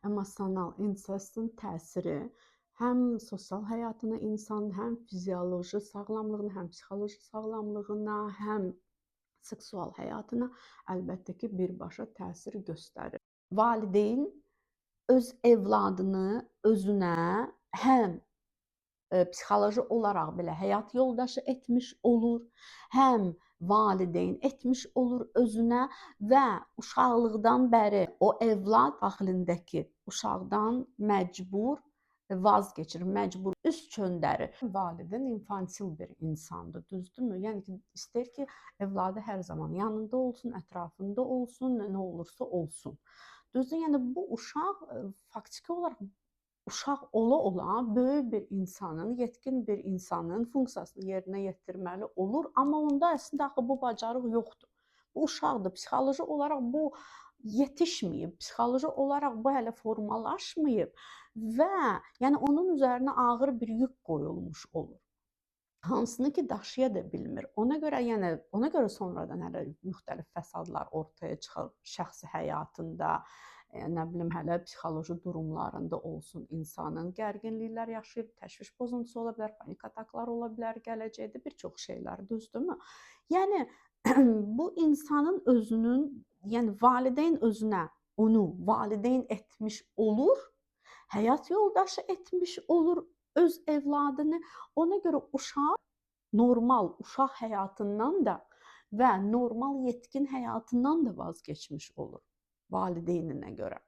emosional incestin təsiri həm sosial həyatına insanın, həm fizioloji sağlamlığına, həm psixoloji sağlamlığına, həm seksual həyatına əlbəttə ki, birbaşa təsir göstərir. Valideyn öz evladını özünə həm psixoloji olaraq belə həyat yoldaşı etmiş olur, həm valideyn etmiş olur özünə və uşaqlıqdan bəri o evlad daxilindəki uşaqdan məcbur vaz keçir, məcbur üst çöndərir. Valideyn infantil bir insandır, düzdürmü? Yəni ki, istəyir ki, evladı hər zaman yanında olsun, ətrafında olsun, nə olursa olsun. Düzdür? Yəni bu uşaq faktiki olaraq uşaq ola-ola böyük bir insanın, yetkin bir insanın funksiyasını yerinə yetirməli olur, amma onda əslində axı bu bacarıq yoxdur. Bu uşaqdır, psixoloji olaraq bu yetişməyib, psixoloji olaraq bu hələ formalaşmayıb və yəni onun üzərinə ağır bir yük qoyulmuş olur. Hansını ki daşıya da bilmir. Ona görə sonradan hələ müxtəlif fəsadlar ortaya çıxır şəxsi həyatında, nə bilim hələ psixoloji durumlarında olsun insanın gərginliklər yaşayır, təşviş pozuntusu ola bilər, panik ataklar ola bilər gələcəkdə, bir çox şeylər, düzdürmü? Yəni bu insanın özünün, yəni valideyn özünə onu valideyn etmiş olur, həyat yoldaşı etmiş olur öz evladını. Ona görə uşaq normal uşaq həyatından da və normal yetkin həyatından da vaz keçmiş olur valideyninə görə.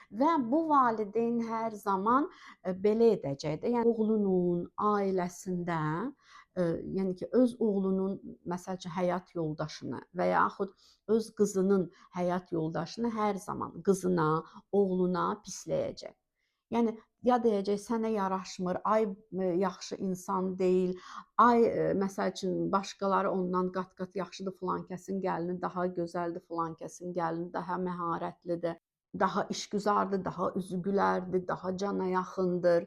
Və bu valideyn hər zaman belə edəcək də, yəni oğlunun ailəsində, yəni ki, öz oğlunun məsəl üçün həyat yoldaşını və yaxud öz qızının həyat yoldaşını hər zaman qızına, oğluna pisləyəcək. Yəni ya deyəcək sənə yaraşmır, ay yaxşı insan deyil, ay məsəl üçün başqaları ondan qat-qat yaxşıdır, filan kəsin gəlini daha gözəldir, filan kəsin gəlini daha məharətlidir, daha işgüzardır, daha üzü gülərdir, daha cana yaxındır.